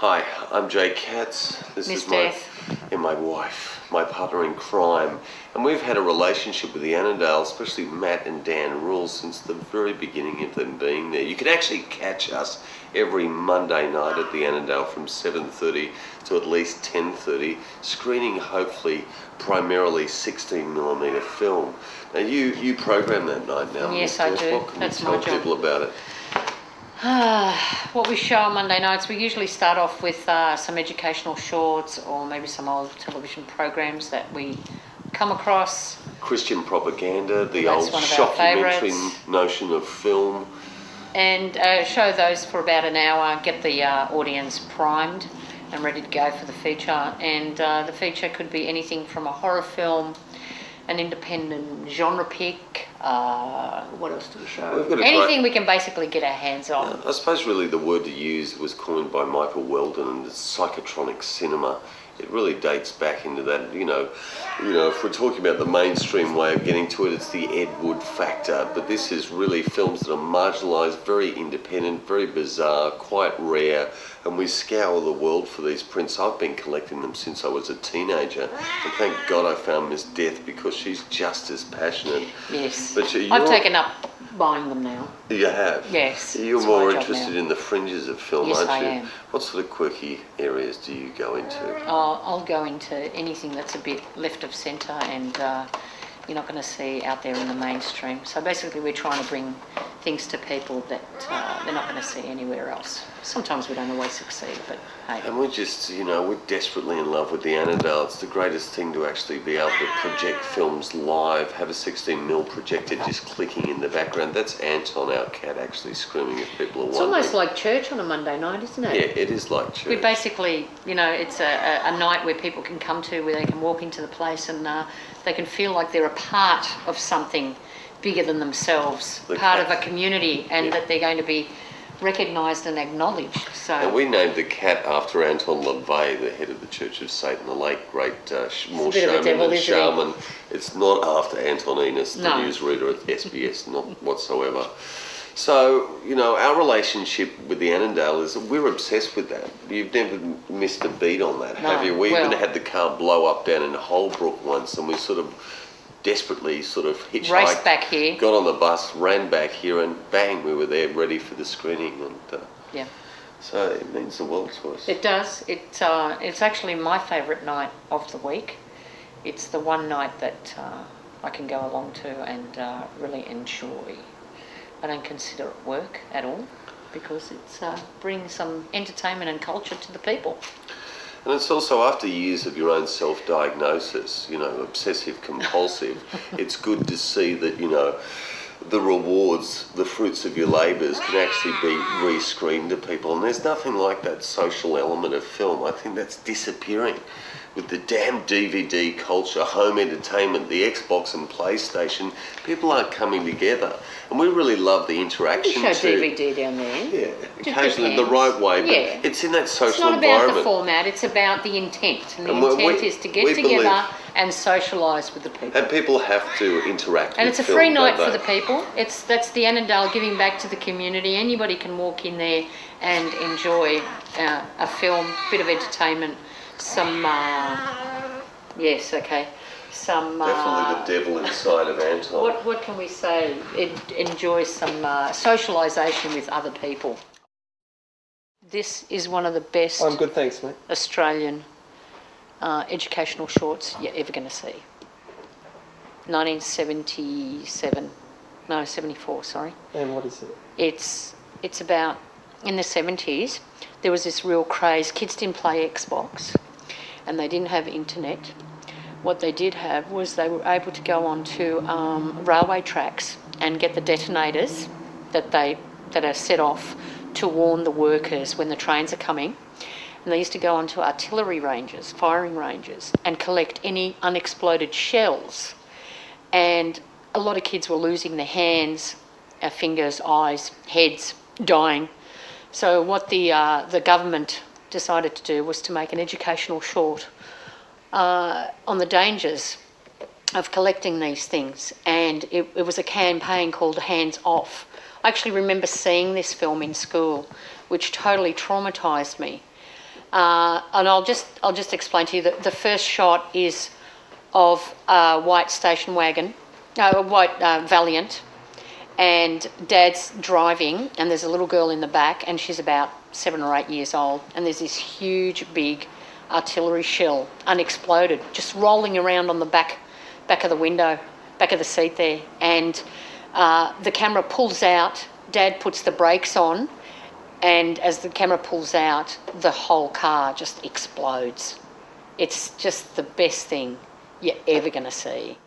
Hi, I'm Jay Katz. This Miss is Death. my wife, my partner in crime. And we've had a relationship with the Annandale, especially Matt and Dan Rules, since the very beginning of them being there. You can actually catch us every Monday night at the Annandale from 7:30 to at least 10:30, screening hopefully primarily 16mm film. Now you program that night now. Yes, Miss I Death. do. What can That's you tell my job. people about it? What we show on Monday nights, we usually start off with some educational shorts or maybe some old television programs that we come across. Christian propaganda, the That's old one of our shockumentary favourites. notion of film. And show those for about an hour, get the audience primed and ready to go for the feature. And the feature could be anything from a horror film, an independent genre pick. What else do we show? Anything we can basically get our hands on. I suppose really the word to use was coined by Michael Weldon, and it's psychotronic cinema. It really dates back into that, if we're talking about the mainstream way of getting to it, it's the Ed Wood factor. But this is really films that are marginalised, very independent, very bizarre, quite rare. And we scour the world for these prints. I've been collecting them since I was a teenager. And thank God I found Miss Death, because she's just as passionate. Yes. But I've taken up buying them now. You have? Yes. You're more interested in the fringes of film, yes, aren't you? I am. What sort of quirky areas do you go into? I'll go into anything that's a bit left of centre and you're not going to see out there in the mainstream. So basically we're trying to bring things to people that they're not going to see anywhere else. Sometimes we don't always succeed, but hey. And we're just, we're desperately in love with the Annandale. It's the greatest thing to actually be able to project films live, have a 16mm projector just clicking in the background. That's Anton, our cat, actually screaming if people are wondering. It's almost like church on a Monday night, isn't it? Yeah, it is like church. We basically, it's a night where people can come to, where they can walk into the place and they can feel like they're a part of something bigger than themselves, part of a community, and that they're going to be recognised and acknowledged. So. And we named the cat after Anton LaVey, the head of the Church of Satan, the late great more showman than shaman. It's not after Antoninus, the newsreader at SBS, not whatsoever. So, our relationship with the Annandale is we're obsessed with that. You've never missed a beat on that, have you? We even had the car blow up down in Holbrook once, and we sort of desperately hitchhiked, raced back here, got on the bus, ran back here, and bang, we were there ready for the screening. And so it means the world to us. It does. It's actually my favourite night of the week. It's the one night that I can go along to and really enjoy. I don't consider it work at all, because it's brings some entertainment and culture to the people. And it's also after years of your own self-diagnosis, obsessive compulsive, it's good to see that, the rewards, the fruits of your labours can actually be re-screened to people. And there's nothing like that social element of film. I think that's disappearing with the damn DVD culture, home entertainment, the Xbox and PlayStation. People aren't coming together. And we really love the interaction. We show DVD down there. Yeah, occasionally the right way, but it's in that social environment. It's not about the format, it's about the intent. And the intent is to get together and socialise with the people. And people have to interact with And it's a free night for the people. That's the Annandale giving back to the community. Anybody can walk in there and enjoy a film, bit of entertainment, some... Some, definitely the devil inside of Anton. What can we say? It enjoys some socialisation with other people. This is one of the best I'm good, thanks, mate. Australian educational shorts you're ever going to see. 74, sorry. And what is it? It's about, in the 70s, there was this real craze. Kids didn't play Xbox and they didn't have internet. What they did have was they were able to go onto railway tracks and get the detonators that are set off to warn the workers when the trains are coming. And they used to go onto artillery ranges, firing ranges, and collect any unexploded shells. And a lot of kids were losing their hands, fingers, eyes, heads, dying. So what the government decided to do was to make an educational short on the dangers of collecting these things, and it was a campaign called Hands Off. I actually remember seeing this film in school, which totally traumatised me. And I'll just explain to you that the first shot is of a white station wagon, a white Valiant, and Dad's driving, and there's a little girl in the back, and she's about 7 or 8 years old, and there's this huge, big artillery shell, unexploded, just rolling around on the back of the window, back of the seat there, and the camera pulls out. Dad puts the brakes on, and as the camera pulls out, the whole car just explodes. It's just the best thing you're ever going to see.